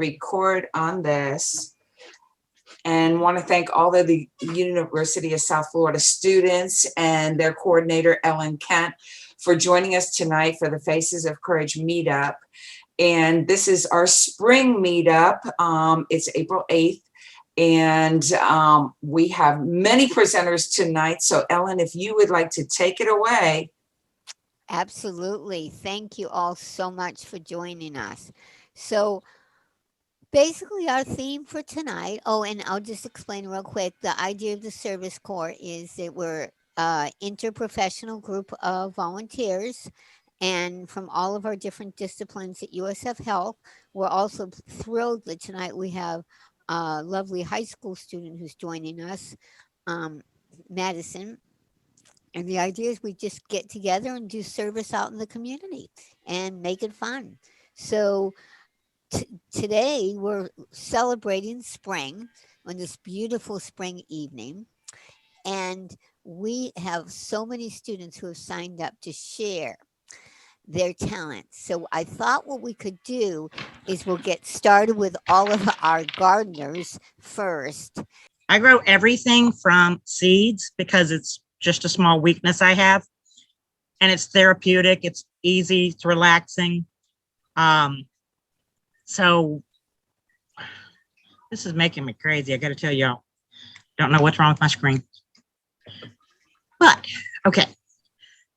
record on this and want to thank all of the University of South Florida students and their coordinator, Ellen Kent, for joining us tonight for the Faces of Courage meetup. And this is our spring meetup. It's April 8th. And we have many presenters tonight. So Ellen, if you would like to take it away. Absolutely. Thank you all so much for joining us. So basically our theme for tonight, and I'll just explain real quick. The idea of the Service Corps is that we're interprofessional group of volunteers and from all of our different disciplines at USF Health. We're also thrilled that tonight we have a lovely high school student who's joining us, Madison. And the idea is we just get together and do service out in the community and make it fun. So today we're celebrating spring on this beautiful spring evening. And we have so many students who have signed up to share their talents. So I thought what we could do is we'll get started with all of our gardeners first. I grow everything from seeds because it's just a small weakness I have. And it's therapeutic. It's easy. It's relaxing. So this is making me crazy. I got to tell y'all, don't know what's wrong with my screen. But, okay.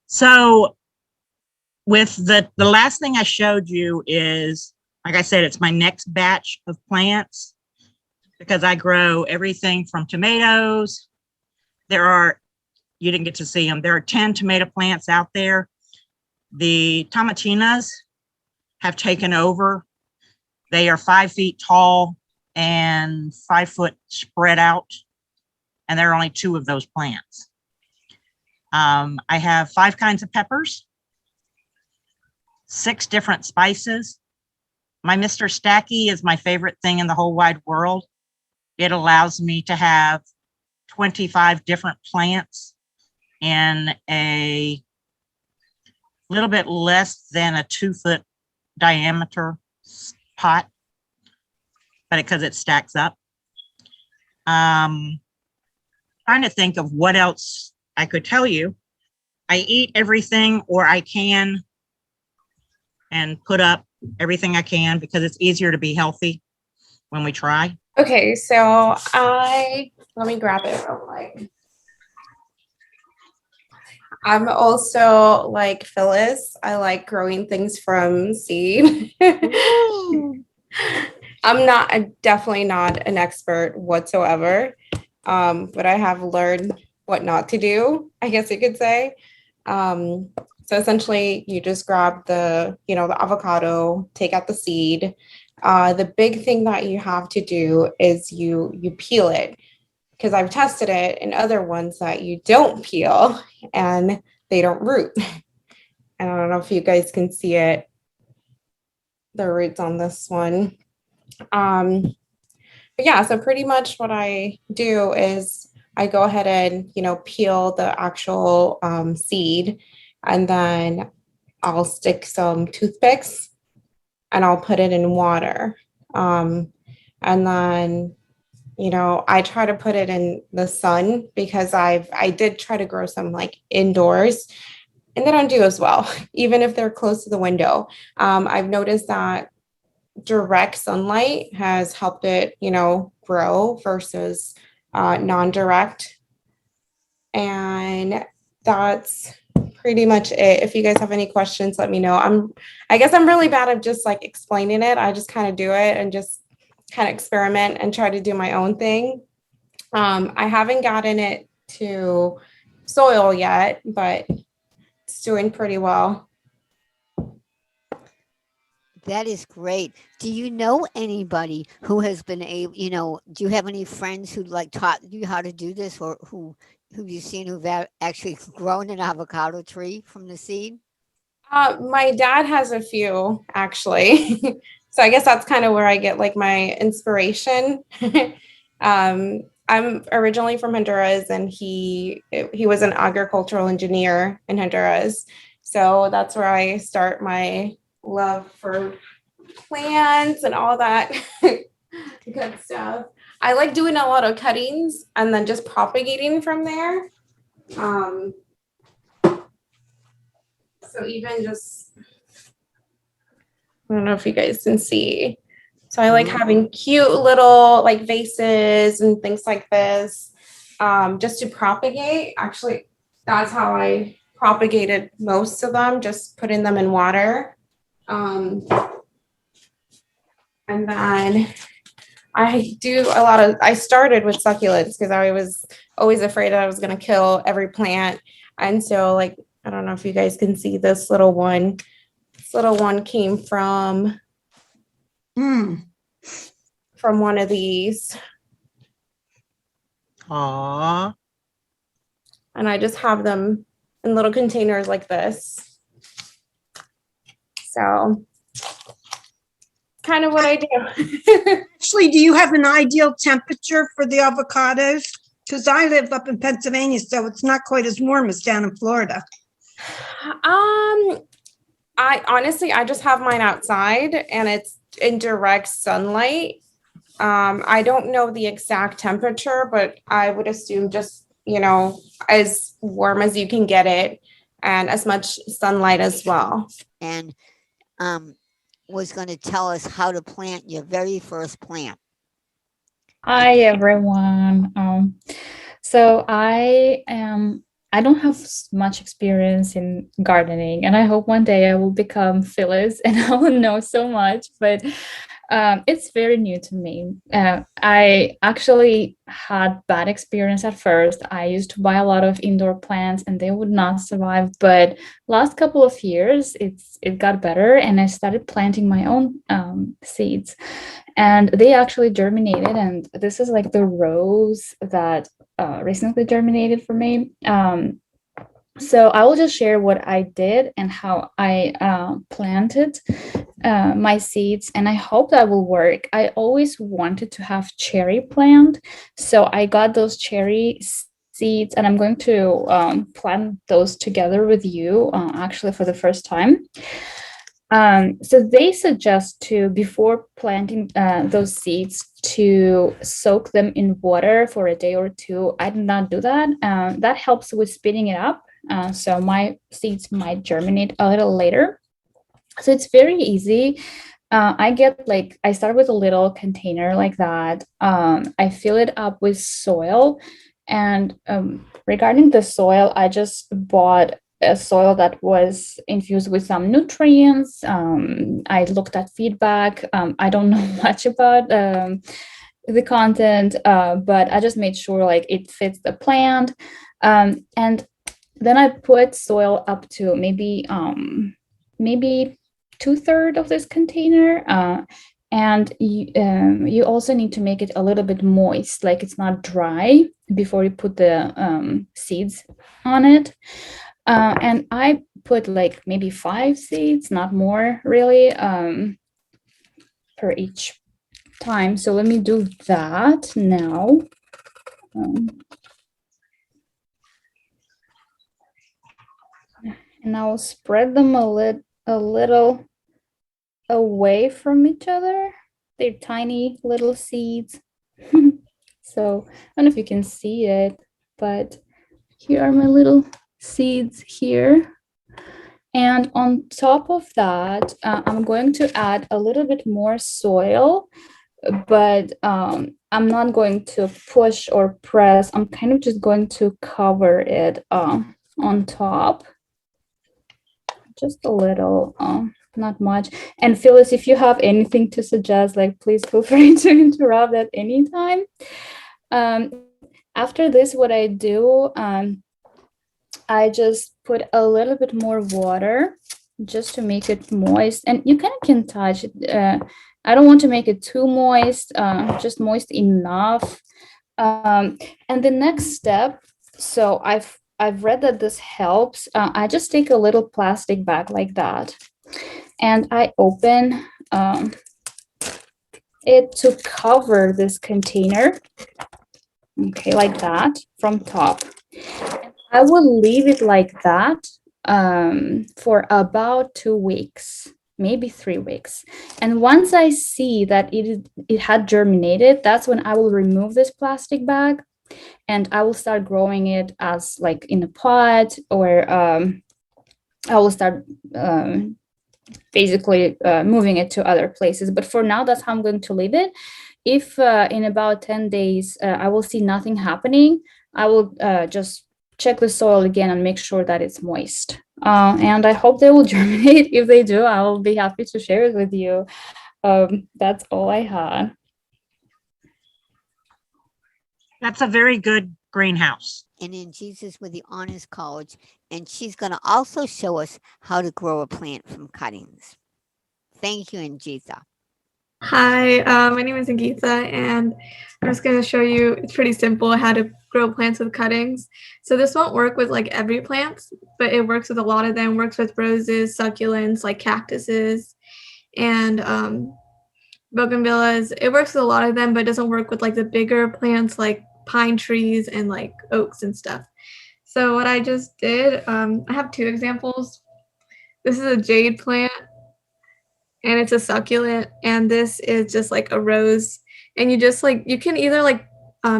So with the last thing I showed you is, like I said, it's my next batch of plants because I grow everything from tomatoes. You didn't get to see them. There are 10 tomato plants out there. The tomatillas have taken over. They are 5 feet tall and 5 foot spread out. And there are only 2 of those plants. I have 5 kinds of peppers, 6 different spices. My Mr. Stacky is my favorite thing in the whole wide world. It allows me to have 25 different plants in a little bit less than a 2 foot diameter pot, but because it stacks up. Trying to think of what else I could tell you. I eat everything, or I can, and put up everything I can because it's easier to be healthy when we try. Okay, so let me grab it real quick. I'm also like Phyllis. I like growing things from seed. I'm definitely not an expert whatsoever, but I have learned what not to do, I guess you could say. So essentially, you just grab the avocado, take out the seed. The big thing that you have to do is you peel it, because I've tested it in other ones that you don't peel and they don't root. And I don't know if you guys can see it, the roots on this one. But yeah, so pretty much what I do is I go ahead and, peel the actual seed, and then I'll stick some toothpicks and I'll put it in water. And then I try to put it in the sun because I did try to grow some like indoors, and they don't do as well, even if they're close to the window. I've noticed that direct sunlight has helped it, grow versus non-direct. And that's pretty much it. If you guys have any questions, let me know. I guess I'm really bad at just like explaining it. I just kind of do it and just kind of experiment and try to do my own thing. I haven't gotten it to soil yet, but it's doing pretty well. That is great. Do you know anybody who has been able, do you have any friends who like taught you how to do this, or who you've seen who've actually grown an avocado tree from the seed? My dad has a few, actually. So I guess that's kind of where I get like my inspiration. I'm originally from Honduras, and he was an agricultural engineer in Honduras. So that's where I start my love for plants and all that good stuff. I like doing a lot of cuttings and then just propagating from there. So even just, I don't know if you guys can see. So I like having cute little like vases and things like this, just to propagate. Actually, that's how I propagated most of them, just putting them in water. And then I started with succulents because I was always afraid that I was going to kill every plant. And so like, I don't know if you guys can see this little one. This little one came from one of these. Aww. And I just have them in little containers like this. So kind of what I do. Actually, do you have an ideal temperature for the avocados? Because I live up in Pennsylvania, so it's not quite as warm as down in Florida. I just have mine outside and it's in direct sunlight. I don't know the exact temperature, but I would assume just, as warm as you can get it and as much sunlight as well. And was going to tell us how to plant your very first plant. Hi everyone. So I don't have much experience in gardening, and I hope one day I will become Phyllis and I will know so much, but it's very new to me. I actually had bad experience at first. I used to buy a lot of indoor plants and they would not survive, but last couple of years it got better and I started planting my own seeds and they actually germinated, and this is like the rose that recently germinated for me. So I will just share what I did and how I planted my seeds, and I hope that will work. I always wanted to have cherry plant, so I got those cherry seeds and I'm going to plant those together with you actually for the first time. So they suggest to, before planting those seeds, to soak them in water for a day or two. I did not do that. That helps with speeding it up. So my seeds might germinate a little later. So it's very easy. I start with a little container like that. I fill it up with soil. And regarding the soil, I just bought a soil that was infused with some nutrients. I looked at feedback. I don't know much about the content, but I just made sure like it fits the plant. And then I put soil up to maybe 2/3 of this container. And you also need to make it a little bit moist, like it's not dry, before you put the seeds on it. And I put like maybe 5 seeds, not more really, per each time. So let me do that now. And I'll spread them a little away from each other. They're tiny little seeds. So I don't know if you can see it, but here are my little seeds here. And on top of that, I'm going to add a little bit more soil, but I'm not going to push or press. I'm kind of just going to cover it on top. Just a little, not much. And Phyllis, if you have anything to suggest, like please feel free to interrupt at any time. After this, what I do, I just put a little bit more water just to make it moist, and you kind of can touch it. I don't want to make it too moist, just moist enough. And the next step, so I've read that this helps. I just take a little plastic bag like that, and I open it to cover this container. Okay, like that from top. I will leave it like that for about 2 weeks. maybe 3 weeks. And once I see that it had germinated, that's when I will remove this plastic bag and I will start growing it as like in a pot, or I will start basically moving it to other places. But for now, that's how I'm going to leave it. If in about 10 days I will see nothing happening, I will just check the soil again and make sure that it's moist. And I hope they will germinate. If they do, I will be happy to share it with you. That's all I had. That's a very good greenhouse. And then Jesus with the Honors College, and she's going to also show us how to grow a plant from cuttings. Thank you, Anjita. Hi, my name is Angeetha, and I'm just going to show you, it's pretty simple, how to grow plants with cuttings. So this won't work with like every plant, but it works with a lot of them. It works with roses, succulents, like cactuses, and bougainvilleas. It works with a lot of them, but it doesn't work with like the bigger plants like pine trees and like oaks and stuff. So what I just did, I have 2 examples. This is a jade plant, and it's a succulent, and this is just like a rose. And you just like, you can either like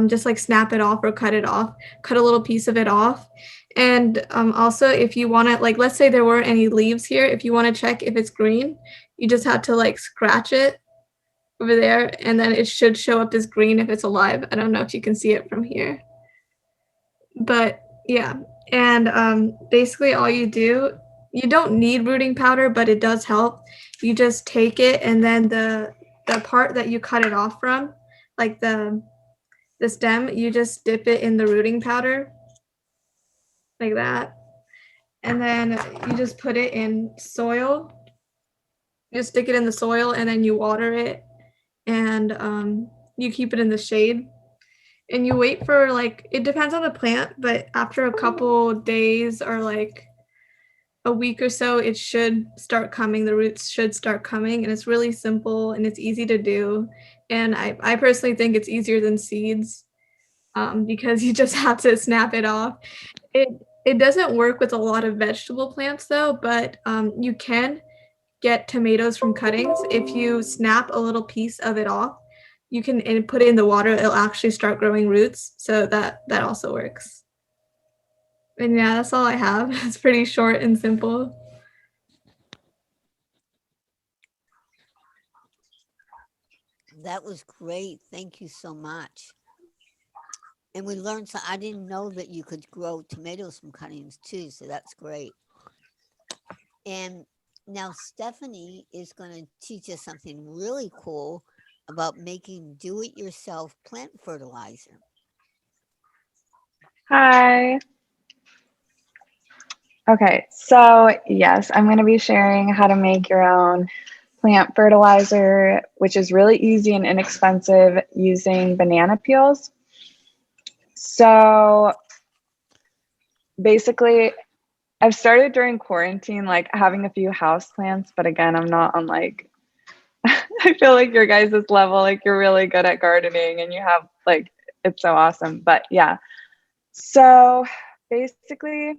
just like snap it off or cut it off, cut a little piece of it off. And also if you want to, like, let's say there weren't any leaves here, if you want to check if it's green, you just have to like scratch it over there, and then it should show up as green if it's alive. I don't know if you can see it from here, but yeah. And basically all you do, you don't need rooting powder, but it does help. You just take it, and then the part that you cut it off from, like the stem, you just dip it in the rooting powder like that, and then you just put it in soil. You just stick it in the soil, and then you water it, and you keep it in the shade, and you wait for, like, it depends on the plant, but after a couple days or like a week or so, it should start coming. The roots should start coming, and it's really simple and it's easy to do. And I personally think it's easier than seeds, because you just have to snap it off. It doesn't work with a lot of vegetable plants though, but you can get tomatoes from cuttings. If you snap a little piece of it off, you can and put it in the water, it'll actually start growing roots. So that also works. And yeah, that's all I have. It's pretty short and simple. That was great. Thank you so much. And we learned, so I didn't know that you could grow tomatoes from cuttings too, so that's great. And now Stephanie is going to teach us something really cool about making do-it-yourself plant fertilizer. Hi. Okay, so yes, I'm going to be sharing how to make your own plant fertilizer, which is really easy and inexpensive, using banana peels. So basically, I've started during quarantine, like having a few house plants, but again, I'm not on like, I feel like your guys' level, like you're really good at gardening and you have like, it's so awesome. But yeah, so basically,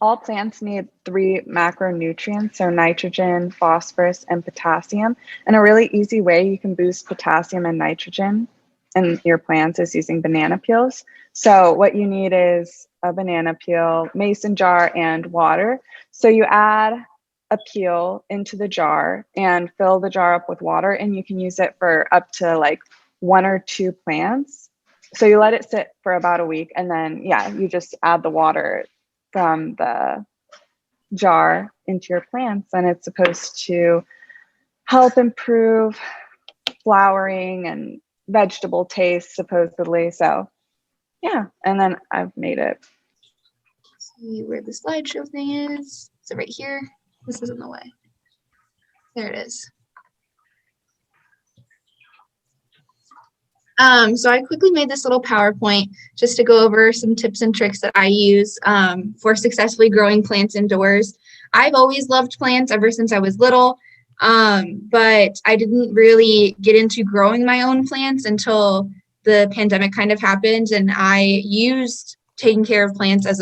all plants need 3 macronutrients, so nitrogen, phosphorus, and potassium. And a really easy way you can boost potassium and nitrogen in your plants is using banana peels. So what you need is a banana peel, mason jar, and water. So you add a peel into the jar and fill the jar up with water, and you can use it for up to like 1 or 2 plants. So you let it sit for about a week, and then yeah, you just add the water from the jar into your plants, and it's supposed to help improve flowering and vegetable taste, supposedly. So yeah, and then I've made it. See where the slideshow thing is. Is it right here? This is in the way. There it is. So I quickly made this little PowerPoint just to go over some tips and tricks that I use for successfully growing plants indoors. I've always loved plants ever since I was little, but I didn't really get into growing my own plants until the pandemic kind of happened, and I used taking care of plants as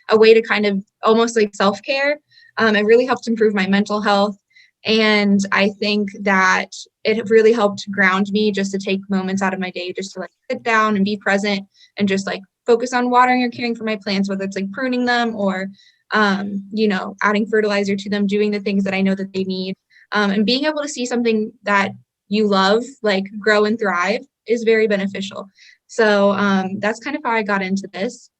a a way to kind of almost like self-care. It really helped improve my mental health. And I think that it really helped ground me just to take moments out of my day just to like sit down and be present and just like focus on watering or caring for my plants, whether it's like pruning them or, adding fertilizer to them, doing the things that I know that they need. And being able to see something that you love, like grow and thrive, is very beneficial. So that's kind of how I got into this.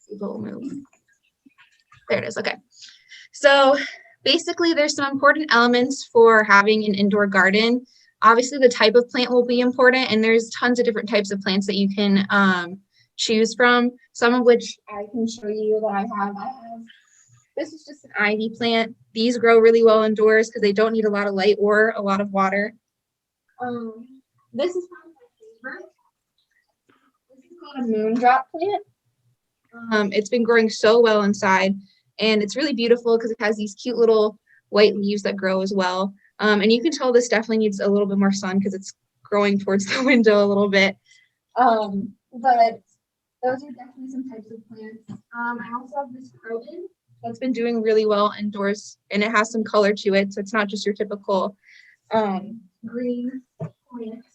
There it is. Okay. So basically, there's some important elements for having an indoor garden. Obviously, the type of plant will be important, and there's tons of different types of plants that you can choose from, some of which I can show you that I have. This is just an ivy plant. These grow really well indoors because they don't need a lot of light or a lot of water. This is probably my favorite. This is called a moondrop plant. It's been growing so well inside, and it's really beautiful because it has these cute little white leaves that grow as well. And you can tell this definitely needs a little bit more sun because it's growing towards the window a little bit. But those are definitely some types of plants. I also have this croton that's been doing really well indoors, and it has some color to it, so it's not just your typical green plants.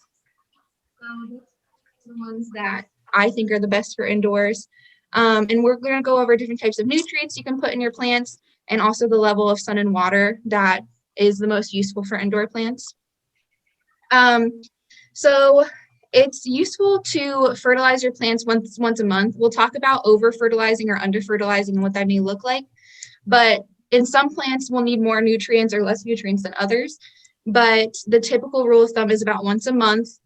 So those are the ones that I think are the best for indoors. And we're going to go over different types of nutrients you can put in your plants, and also the level of sun and water that is the most useful for indoor plants. So it's useful to fertilize your plants once a month. We'll talk about over fertilizing or under fertilizing and what that may look like. But in some plants, we'll need more nutrients or less nutrients than others. But the typical rule of thumb is about once a month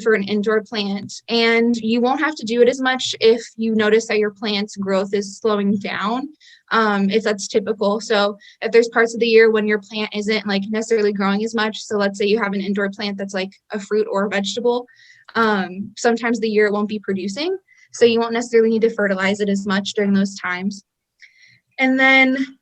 for an indoor plant. And you won't have to do it as much if you notice that your plant's growth is slowing down, if that's typical. So if there's parts of the year when your plant isn't like necessarily growing as much, so let's say you have an indoor plant that's like a fruit or a vegetable, sometimes the year it won't be producing. So you won't necessarily need to fertilize it as much during those times. And then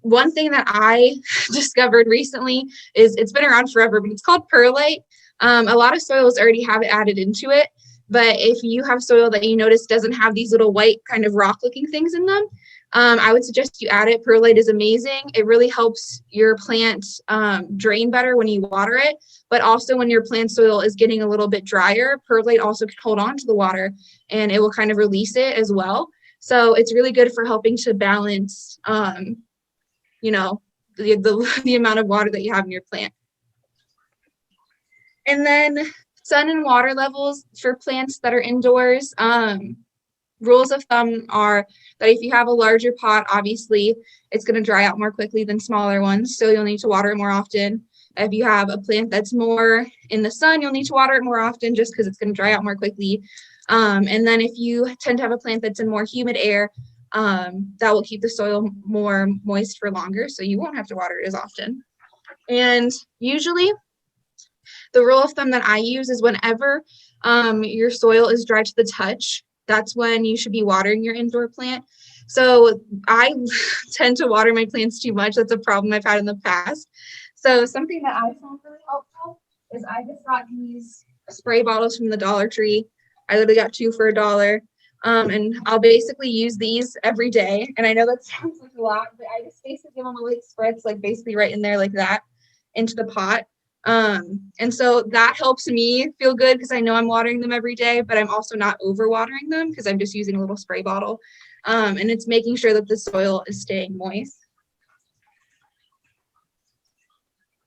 one thing that I discovered recently is, it's been around forever, but it's called perlite. A lot of soils already have it added into it, but if you have soil that you notice doesn't have these little white kind of rock looking things in them, I would suggest you add it. Perlite is amazing. It really helps your plant drain better when you water it, but also when your plant soil is getting a little bit drier, perlite also can hold on to the water and it will kind of release it as well. So it's really good for helping to balance, the amount of water that you have in your plant. And then sun and water levels for plants that are indoors. Rules of thumb are that if you have a larger pot, obviously it's going to dry out more quickly than smaller ones, so you'll need to water it more often. If you have a plant that's more in the sun, you'll need to water it more often just because it's going to dry out more quickly. And then if you tend to have a plant that's in more humid air, that will keep the soil more moist for longer, so you won't have to water it as often. And usually the rule of thumb that I use is whenever your soil is dry to the touch, that's when you should be watering your indoor plant. So I tend to water my plants too much. That's a problem I've had in the past. So something that I found really helpful is I just got these spray bottles from the Dollar Tree. I literally got 2 for $1. And I'll basically use these every day. And I know that sounds like a lot, but I just basically give them a light spritz, like basically right in there like that into the pot. And so that helps me feel good because I know I'm watering them every day, but I'm also not over watering them because I'm just using a little spray bottle. And it's making sure that the soil is staying moist.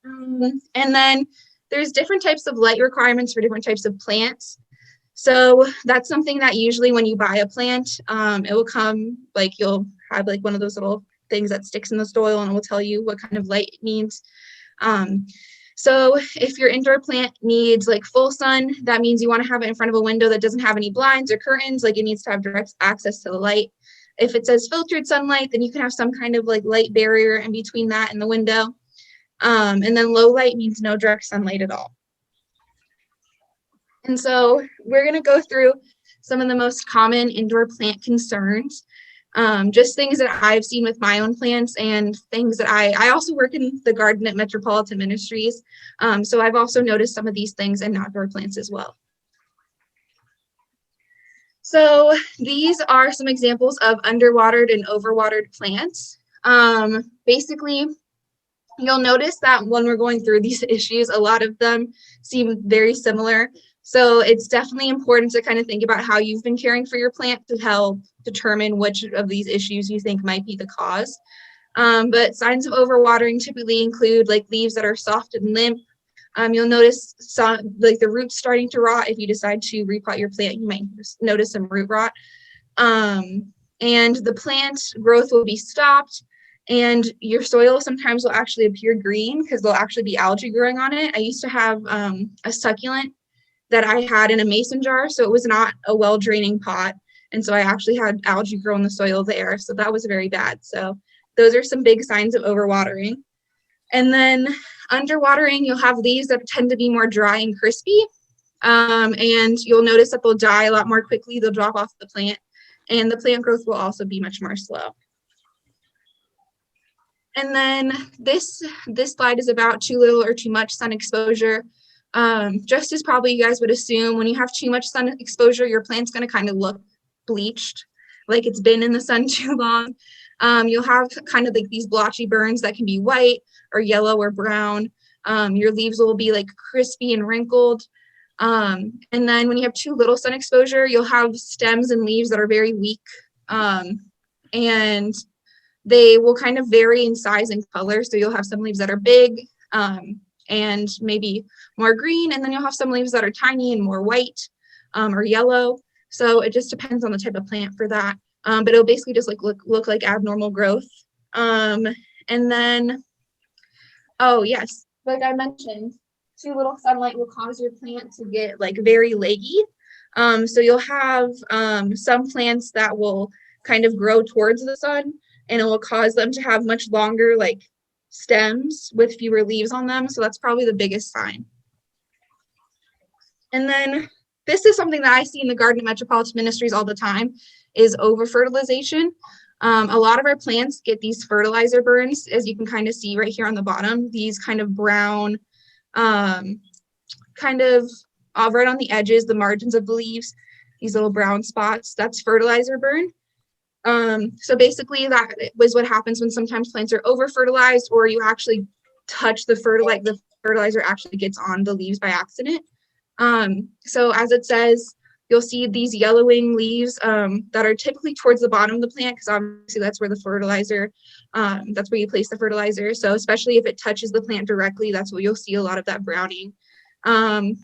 And then there's different types of light requirements for different types of plants. So that's something that usually when you buy a plant, it will come like you'll have like one of those little things that sticks in the soil and it will tell you what kind of light it needs. So if your indoor plant needs like full sun, that means you want to have it in front of a window that doesn't have any blinds or curtains, like it needs to have direct access to the light. If it says filtered sunlight, then you can have some kind of like light barrier in between that and the window. And then low light means no direct sunlight at all. And so we're going to go through some of the most common indoor plant concerns. Just things that I've seen with my own plants and things that I also work in the garden at Metropolitan Ministries. So I've also noticed some of these things in outdoor plants as well. So these are some examples of underwatered and overwatered plants. Basically, you'll notice that when we're going through these issues, a lot of them seem very similar. So it's definitely important to kind of think about how you've been caring for your plant to help determine which of these issues you think might be the cause. But signs of overwatering typically include like leaves that are soft and limp. You'll notice some, like the roots starting to rot. If you decide to repot your plant, you might notice some root rot. And the plant growth will be stopped, and your soil sometimes will actually appear green because there'll actually be algae growing on it. I used to have a succulent that I had in a mason jar, so it was not a well-draining pot. And so I actually had algae grow in the soil there. So that was very bad. So those are some big signs of overwatering. And then underwatering, you'll have leaves that tend to be more dry and crispy. And you'll notice that they'll die a lot more quickly. They'll drop off the plant, and the plant growth will also be much more slow. And then this slide is about too little or too much sun exposure. Just as probably you guys would assume, when you have too much sun exposure, your plant's going to kind of look bleached, like it's been in the sun too long. You'll have kind of like these blotchy burns that can be white or yellow or brown. Your leaves will be like crispy and wrinkled. And then when you have too little sun exposure, you'll have stems and leaves that are very weak. And they will kind of vary in size and color. So you'll have some leaves that are big and maybe more green. And then you'll have some leaves that are tiny and more white or yellow. So it just depends on the type of plant for that. But it'll basically just like look like abnormal growth. And then, oh yes, like I mentioned, too little sunlight will cause your plant to get like very leggy. So you'll have some plants that will kind of grow towards the sun, and it will cause them to have much longer like stems with fewer leaves on them. So that's probably the biggest sign. And then this is something that I see in the garden at Metropolitan Ministries all the time, is over-fertilization. A lot of our plants get these fertilizer burns, as you can kind of see right here on the bottom, these kind of brown, kind of right on the edges, the margins of the leaves, these little brown spots, that's fertilizer burn. So basically that was what happens when sometimes plants are over-fertilized, or you actually touch the fertilizer actually gets on the leaves by accident. So as it says, you'll see these yellowing leaves that are typically towards the bottom of the plant, because obviously that's where the fertilizer, that's where you place the fertilizer. So especially if it touches the plant directly, that's where you'll see a lot of that browning. And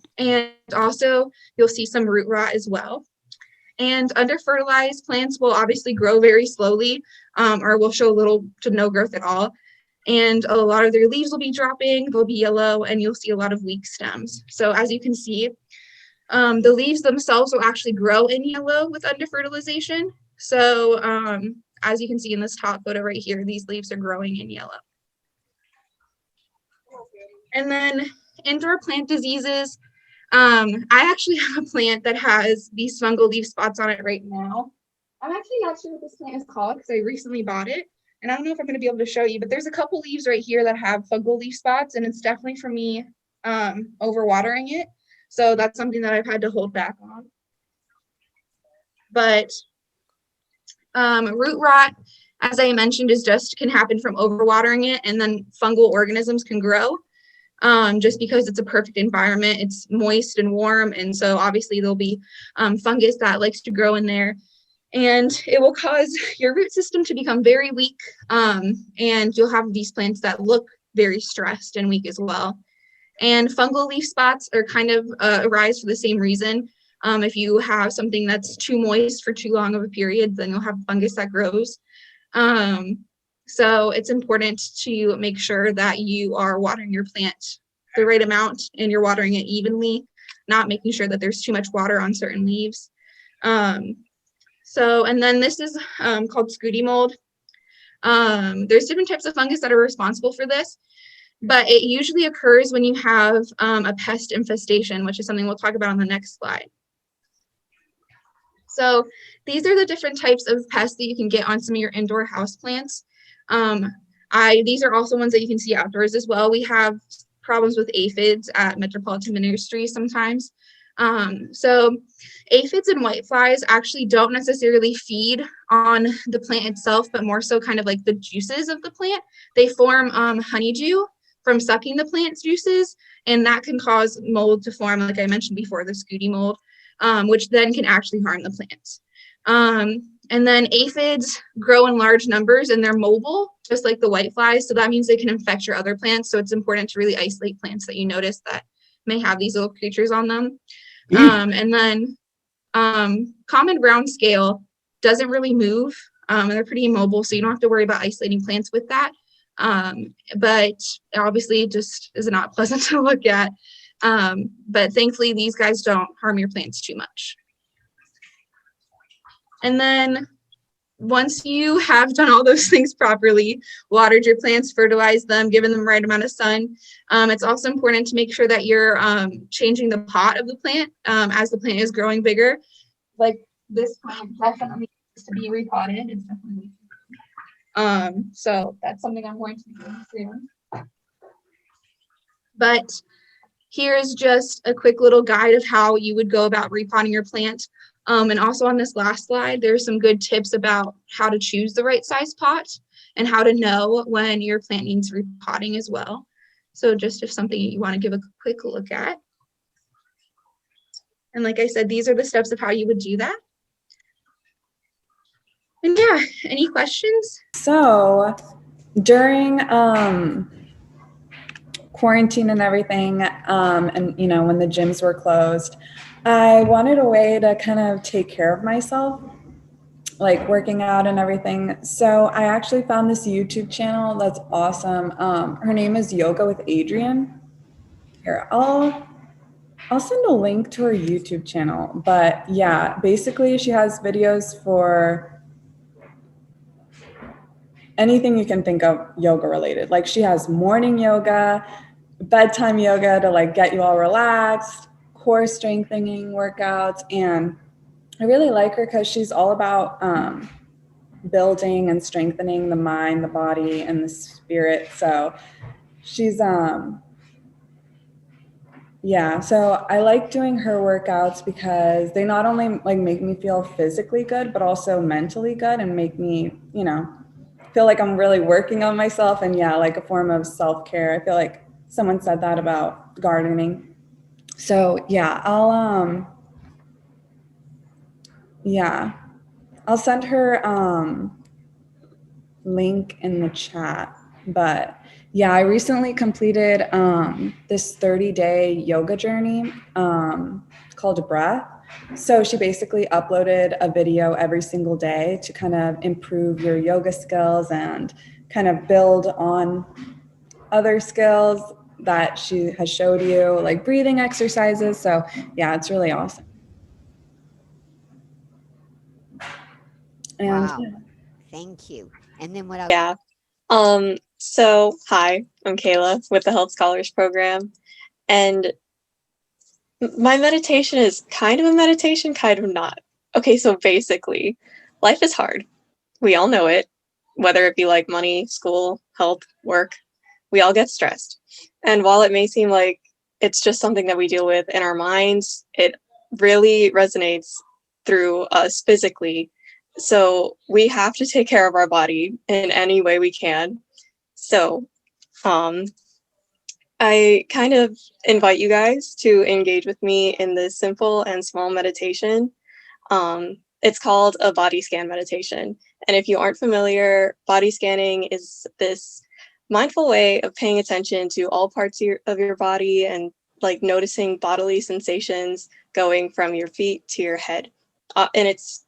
also you'll see some root rot as well. And under fertilized plants will obviously grow very slowly, or will show little to no growth at all. And a lot of their leaves will be dropping, they'll be yellow, and you'll see a lot of weak stems. So as you can see, the leaves themselves will actually grow in yellow with under fertilization. So as you can see in this top photo right here, these leaves are growing in yellow. And then indoor plant diseases. I actually have a plant that has these fungal leaf spots on it right now. I'm actually not sure what this plant is called because I recently bought it. And I don't know if I'm going to be able to show you, but there's a couple leaves right here that have fungal leaf spots, and it's definitely for me overwatering it. So that's something that I've had to hold back on. But root rot, as I mentioned, can happen from overwatering it, and then fungal organisms can grow just because it's a perfect environment. It's moist and warm, and so obviously there'll be fungus that likes to grow in there, and it will cause your root system to become very weak, and you'll have these plants that look very stressed and weak as well. And fungal leaf spots are kind of arise for the same reason. If you have something that's too moist for too long of a period, then you'll have fungus that grows. So it's important to make sure that you are watering your plant the right amount and you're watering it evenly, not making sure that there's too much water on certain leaves. And then this is called scooty mold. There's different types of fungus that are responsible for this, but it usually occurs when you have a pest infestation, which is something we'll talk about on the next slide. So these are the different types of pests that you can get on some of your indoor house plants. These are also ones that you can see outdoors as well. We have problems with aphids at Metropolitan Ministries sometimes. So aphids and whiteflies actually don't necessarily feed on the plant itself, but more so kind of like the juices of the plant. They form honeydew from sucking the plant's juices, and that can cause mold to form, like I mentioned before, the scooty mold, which then can actually harm the plants. And then aphids grow in large numbers and they're mobile, just like the whiteflies. So that means they can infect your other plants. So it's important to really isolate plants that you notice that may have these little creatures on them. And then common brown scale doesn't really move, and they're pretty immobile, so you don't have to worry about isolating plants with that. But obviously just is not pleasant to look at. But thankfully these guys don't harm your plants too much. And then once you have done all those things properly, watered your plants, fertilized them, given them the right amount of sun, it's also important to make sure that you're changing the pot of the plant as the plant is growing bigger. Like this plant definitely needs to be repotted. It's definitely so that's something I'm going to be doing soon. But here's just a quick little guide of how you would go about repotting your plant. And also on this last slide, there's some good tips about how to choose the right size pot and how to know when your plant needs repotting as well. So just if something you want to give a quick look at. And like I said, these are the steps of how you would do that. And yeah, any questions? So during quarantine and everything, and you know, when the gyms were closed, I wanted a way to kind of take care of myself, like working out and everything. So I actually found this YouTube channel that's awesome. Her name is Yoga with Adrienne. Here, I'll send a link to her YouTube channel. But yeah, basically she has videos for anything you can think of yoga related. Like she has morning yoga, bedtime yoga to like get you all relaxed, core strengthening workouts. And I really like her because she's all about building and strengthening the mind, the body, and the spirit. So she's yeah, so I like doing her workouts because they not only like make me feel physically good, but also mentally good and make me, you know, feel like I'm really working on myself. And yeah, like a form of self-care. I feel like someone said that about gardening. So yeah, I'll send her link in the chat. But yeah, I recently completed this 30-day yoga journey called Breath. So she basically uploaded a video every single day to kind of improve your yoga skills and kind of build on other skills that she has showed you, like breathing exercises. So yeah, it's really awesome. And Wow. Thank you. And then what else? Yeah. So hi, I'm Kayla with the Health Scholars Program. And my meditation is kind of a meditation, kind of not. Okay, so basically, life is hard. We all know it, whether it be like money, school, health, work, we all get stressed. And while it may seem like it's just something that we deal with in our minds, it really resonates through us physically. So we have to take care of our body in any way we can. So I kind of invite you guys to engage with me in this simple and small meditation. It's called a body scan meditation. And if you aren't familiar, body scanning is this mindful way of paying attention to all parts of your body and like noticing bodily sensations going from your feet to your head. And it's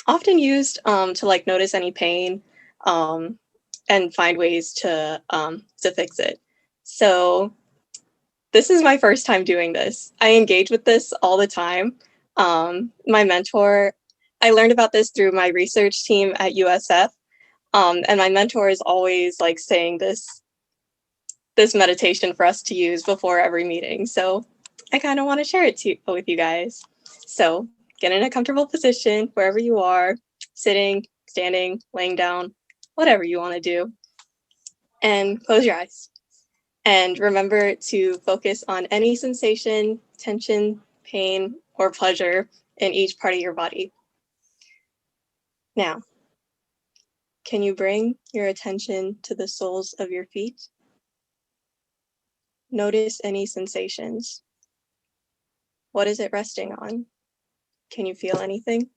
often used to like notice any pain and find ways to fix it. So this is my first time doing this. I engage with this all the time. My mentor, I learned about this through my research team at USF. And my mentor is always like saying this meditation for us to use before every meeting. So I kind of want to share it with you guys. So get in a comfortable position wherever you are, sitting, standing, laying down, whatever you want to do. And close your eyes. And remember to focus on any sensation, tension, pain, or pleasure in each part of your body. Now, can you bring your attention to the soles of your feet? Notice any sensations. What is it resting on? Can you feel anything?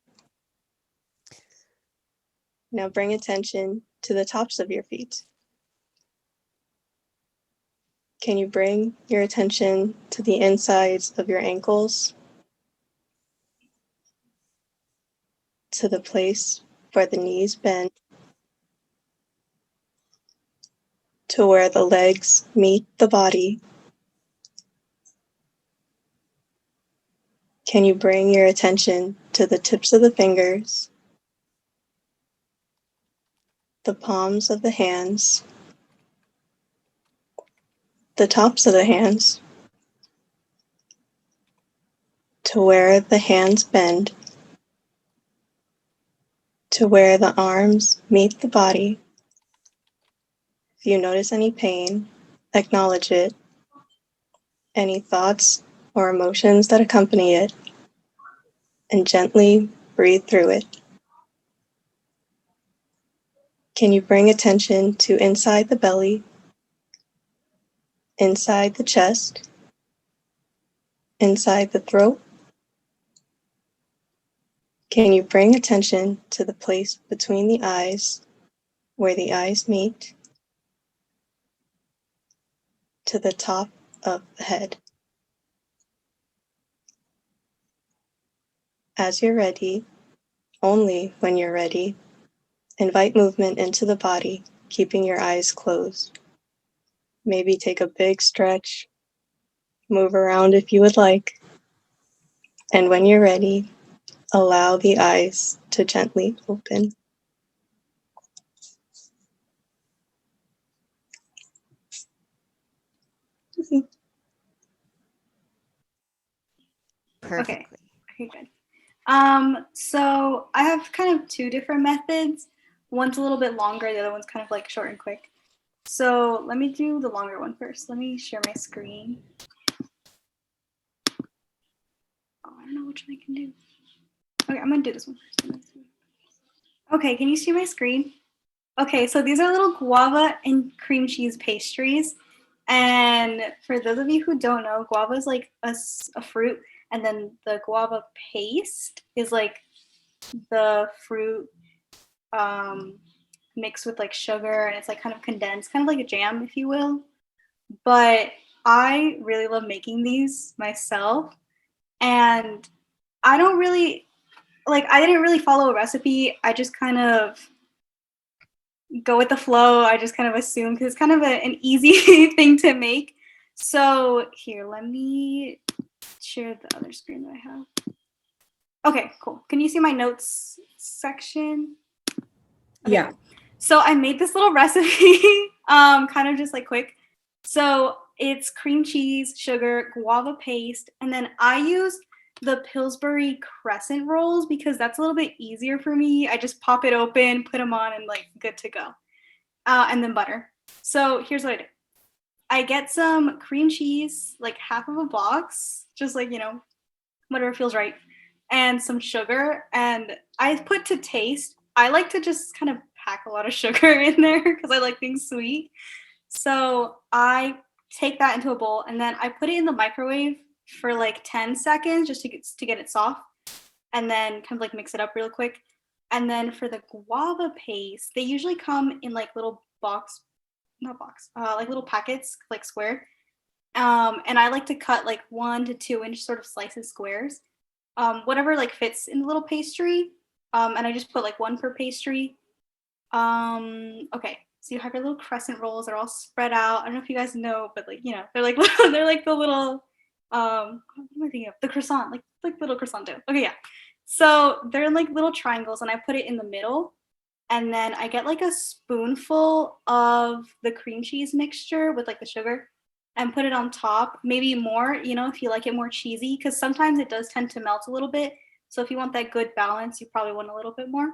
Now bring attention to the tops of your feet. Can you bring your attention to the insides of your ankles? To the place where the knees bend? To where the legs meet the body? Can you bring your attention to the tips of the fingers, the palms of the hands, the tops of the hands, to where the hands bend, to where the arms meet the body? If you notice any pain, acknowledge it. Any thoughts or emotions that accompany it, and gently breathe through it. Can you bring attention to inside the belly, inside the chest, inside the throat? Can you bring attention to the place between the eyes, where the eyes meet, to the top of the head? As you're ready, only when you're ready, invite movement into the body, keeping your eyes closed. Maybe take a big stretch, move around if you would like, and when you're ready, allow the eyes to gently open. Perfectly. Okay, good. So I have kind of two different methods. One's a little bit longer, the other one's kind of like short and quick. So let me do the longer one first. Let me share my screen. Oh, I don't know which one I can do. Okay, I'm gonna do this one first. Okay, can you see my screen? Okay, so these are little guava and cream cheese pastries. And for those of you who don't know, guava is like a fruit, and then the guava paste is like the fruit mixed with like sugar, and it's like kind of condensed, kind of like a jam, if you will. But I really love making these myself, and I don't really I didn't really follow a recipe. I just kind of go with the flow. I just kind of assume because it's kind of an easy thing to make. So here, let me share the other screen that I have. Okay, cool. Can you see my notes section? Okay. Yeah. So I made this little recipe, kind of just like quick. So it's cream cheese, sugar, guava paste, and then I use the Pillsbury crescent rolls because that's a little bit easier for me. I just pop it open, put them on, and like good to go. And then butter. So here's what I do. I get some cream cheese, like half of a box, just like, whatever feels right, and some sugar. And I put to taste. I like to just kind of pack a lot of sugar in there because I like things sweet. So I take that into a bowl and then I put it in the microwave for like 10 seconds just to get it soft, and then kind of like mix it up real quick. And then for the guava paste, they usually come in like little like little packets, like square. And I like to cut like 1 to 2 inch sort of slices squares, whatever like fits in the little pastry. And I just put like 1 per pastry. Okay, so you have your little crescent rolls. They're all spread out. I don't know if you guys know, but like, they're like they're like the little what am I thinking of? The croissant, like little croissant dough. Okay, yeah. So they're like little triangles, and I put it in the middle, and then I get like a spoonful of the cream cheese mixture with like the sugar, and put it on top. Maybe more, if you like it more cheesy, because sometimes it does tend to melt a little bit. So if you want that good balance, you probably want a little bit more.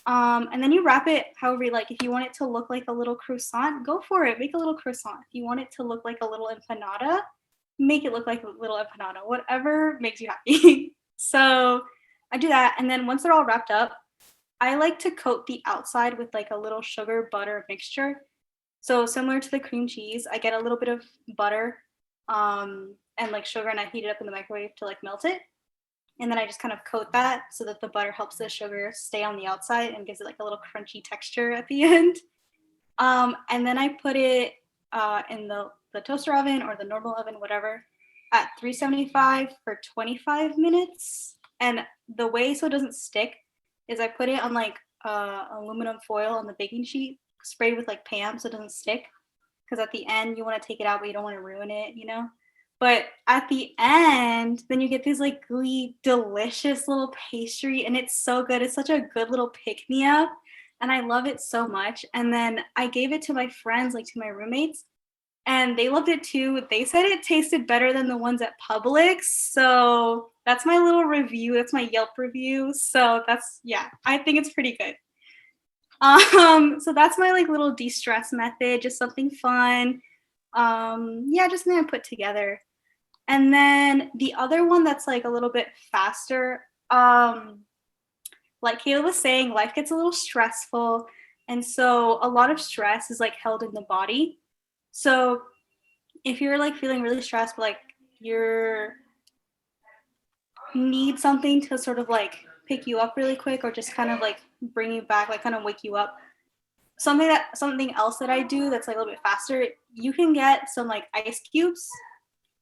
And then you wrap it however you like. If you want it to look like a little croissant, go for it. Make a little croissant. If you want it to look like a little empanada, make it look like a little empanada, whatever makes you happy. So I do that. And then once they're all wrapped up, I like to coat the outside with like a little sugar butter mixture. So similar to the cream cheese, I get a little bit of butter and like sugar, and I heat it up in the microwave to like melt it. And then I just kind of coat that so that the butter helps the sugar stay on the outside and gives it like a little crunchy texture at the end. And then I put it in the toaster oven or the normal oven, whatever, at 375 for 25 minutes. And the way so it doesn't stick is I put it on like aluminum foil on the baking sheet, sprayed with like Pam so it doesn't stick. Because at the end you want to take it out, but you don't want to ruin it, you know? But at the end, then you get this like gooey, delicious little pastry, and it's so good. It's such a good little pick-me-up, and I love it so much. And then I gave it to my friends, like to my roommates, and they loved it too. They said it tasted better than the ones at Publix. So that's my little review. That's my Yelp review. So that's, yeah, I think it's pretty good. So that's my like little de-stress method, just something fun. Yeah, just something I put together. And then the other one that's like a little bit faster, like Kayla was saying, life gets a little stressful. And so a lot of stress is like held in the body. So if you're like feeling really stressed, but like you're need something to sort of like pick you up really quick or just kind of like bring you back, like kind of wake you up. Something else that I do that's like a little bit faster, you can get some like ice cubes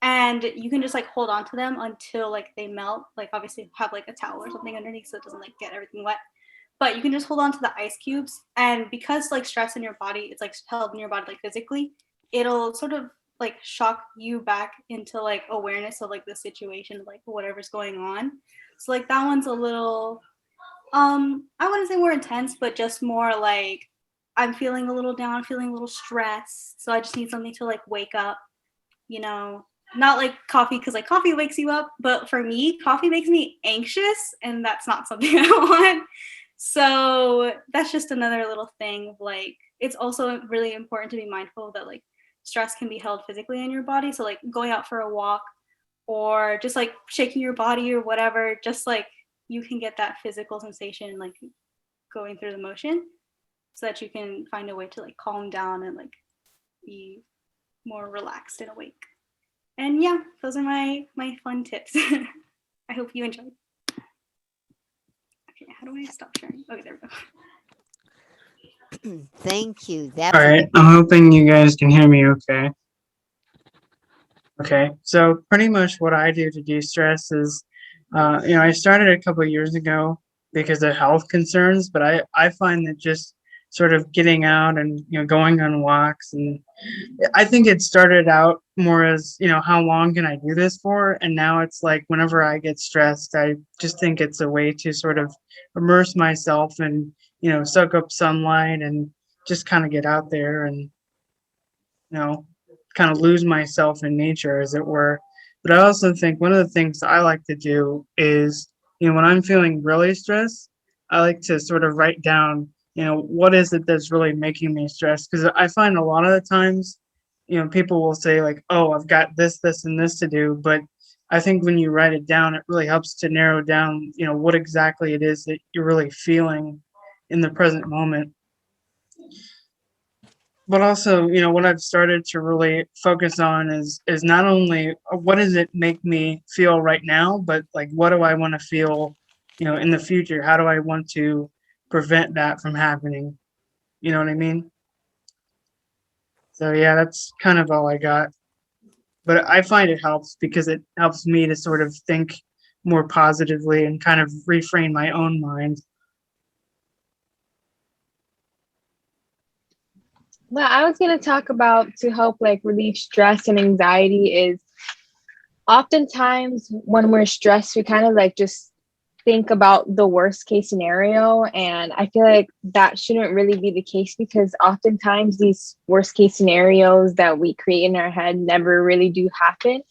and you can just like hold on to them until like they melt. Like obviously have like a towel or something underneath so it doesn't like get everything wet. But you can just hold on to the ice cubes, and because like stress in your body, it's like held in your body like physically, it'll sort of like shock you back into like awareness of like the situation, like whatever's going on. So like that one's a little I wouldn't say more intense, but just more like I'm feeling a little down, feeling a little stressed, so I just need something to like wake up, you know. Not like coffee, because like coffee wakes you up, but for me, coffee makes me anxious, and that's not something I want. So that's just another little thing. Like it's also really important to be mindful that like stress can be held physically in your body. So like going out for a walk or just like shaking your body or whatever, just like you can get that physical sensation like going through the motion so that you can find a way to like calm down and like be more relaxed and awake. And yeah, those are my fun tips. I hope you enjoyed. Okay, how do I stop sharing? Okay, there we go. Thank you. All right, I'm hoping you guys can hear me okay. Okay, so pretty much what I do to de-stress is, I started a couple of years ago because of health concerns, but I find that just sort of getting out and, going on walks, and I think it started out more as, how long can I do this for? And now it's like whenever I get stressed, I just think it's a way to sort of immerse myself and, soak up sunlight and just kind of get out there and, kind of lose myself in nature, as it were. But I also think one of the things I like to do is, when I'm feeling really stressed, I like to sort of write down, what is it that's really making me stressed? Because I find a lot of the times, people will say like, oh, I've got this, and this to do. But I think when you write it down, it really helps to narrow down, what exactly it is that you're really feeling in the present moment. But also, what I've started to really focus on is not only what does it make me feel right now, but like, what do I want to feel, in the future? How do I want to prevent that from happening? You know what I mean? So yeah, that's kind of all I got. But I find it helps because it helps me to sort of think more positively and kind of reframe my own mind. Well, I was going to talk about to help like relieve stress and anxiety is oftentimes when we're stressed, we kind of like just think about the worst case scenario. And I feel like that shouldn't really be the case because oftentimes these worst case scenarios that we create in our head never really do happen.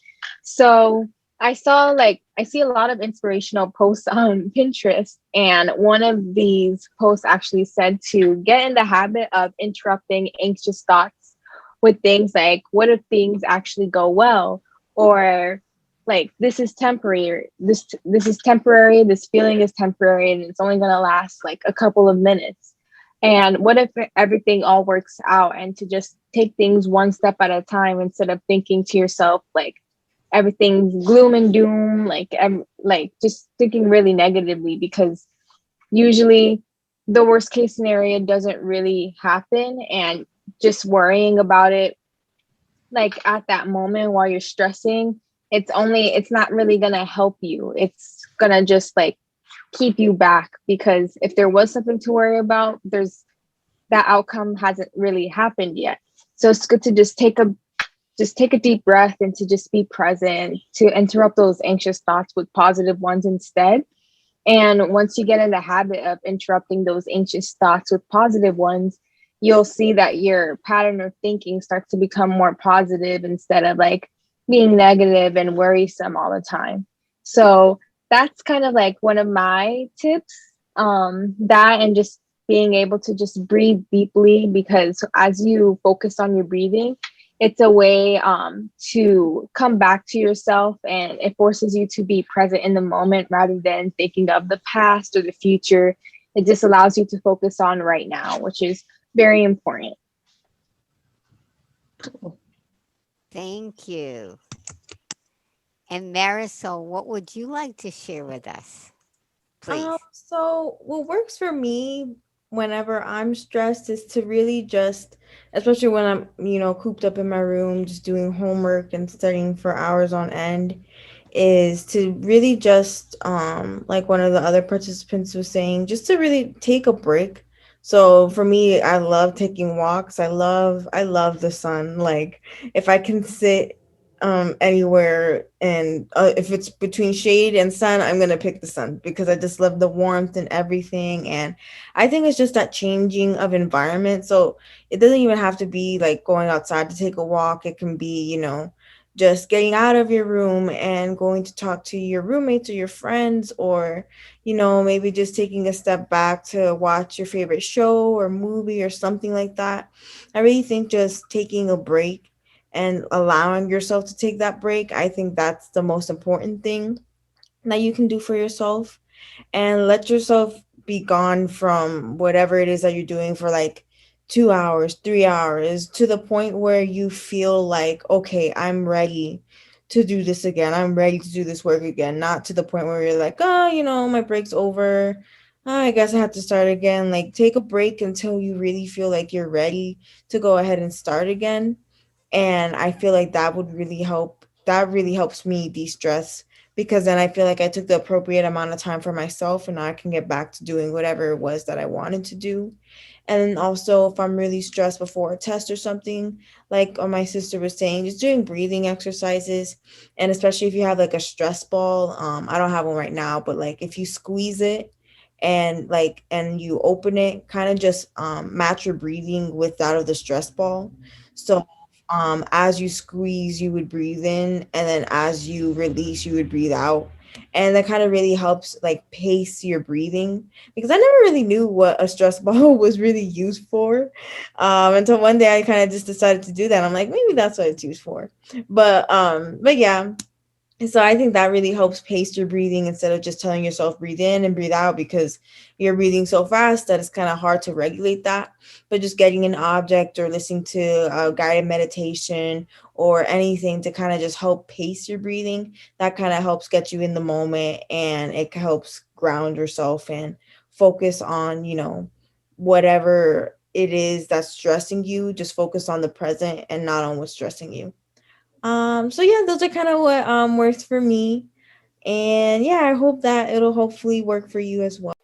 So I see a lot of inspirational posts on Pinterest, and one of these posts actually said to get in the habit of interrupting anxious thoughts with things like, what if things actually go well? or like this is temporary, this is temporary, this feeling is temporary, and it's only going to last like a couple of minutes. And what if everything all works out, and to just take things one step at a time instead of thinking to yourself like everything's gloom and doom, like just thinking really negatively, because usually the worst case scenario doesn't really happen, and just worrying about it like at that moment while you're stressing, it's not really gonna help you. It's gonna just like keep you back, because if there was something to worry about, that outcome hasn't really happened yet. So it's good to just take a deep breath and to just be present, to interrupt those anxious thoughts with positive ones instead. And once you get in the habit of interrupting those anxious thoughts with positive ones, you'll see that your pattern of thinking starts to become more positive instead of like being negative and worrisome all the time. So that's kind of like one of my tips. That, and just being able to just breathe deeply, because as you focus on your breathing, it's a way to come back to yourself, and it forces you to be present in the moment rather than thinking of the past or the future. It just allows you to focus on right now, which is very important. Thank you. And Marisol, what would you like to share with us? Please. So what works for me whenever I'm stressed is to really just, especially when I'm, cooped up in my room, just doing homework and studying for hours on end, is to really just, like one of the other participants was saying, just to really take a break. So for me, I love taking walks. I love the sun. Like if I can sit anywhere, and if it's between shade and sun, I'm gonna pick the sun, because I just love the warmth and everything. And I think it's just that changing of environment. So it doesn't even have to be like going outside to take a walk. It can be, just getting out of your room and going to talk to your roommates or your friends, or maybe just taking a step back to watch your favorite show or movie or something like that. I really think just taking a break and allowing yourself to take that break, I think that's the most important thing that you can do for yourself. And let yourself be gone from whatever it is that you're doing for like 2 hours, 3 hours, to the point where you feel like, okay, I'm ready to do this again. I'm ready to do this work again. Not to the point where you're like, oh, my break's over. I guess I have to start again. Like take a break until you really feel like you're ready to go ahead and start again. And I feel like that would really help. That really helps me de-stress, because then I feel like I took the appropriate amount of time for myself, and now I can get back to doing whatever it was that I wanted to do. And then also, if I'm really stressed before a test or something, like my sister was saying, just doing breathing exercises. And especially if you have like a stress ball, I don't have one right now, but like if you squeeze it and you open it, kind of just match your breathing with that of the stress ball. So as you squeeze, you would breathe in, and then as you release, you would breathe out. And that kind of really helps like pace your breathing, because I never really knew what a stress ball was really used for, until one day I kind of just decided to do that. I'm like, maybe that's what it's used for. But yeah. So I think that really helps pace your breathing instead of just telling yourself breathe in and breathe out, because you're breathing so fast that it's kind of hard to regulate that. But just getting an object or listening to a guided meditation or anything to kind of just help pace your breathing, that kind of helps get you in the moment, and it helps ground yourself and focus on, whatever it is that's stressing you. Just focus on the present and not on what's stressing you. So yeah, those are kind of what works for me. And yeah, I hope that it'll hopefully work for you as well.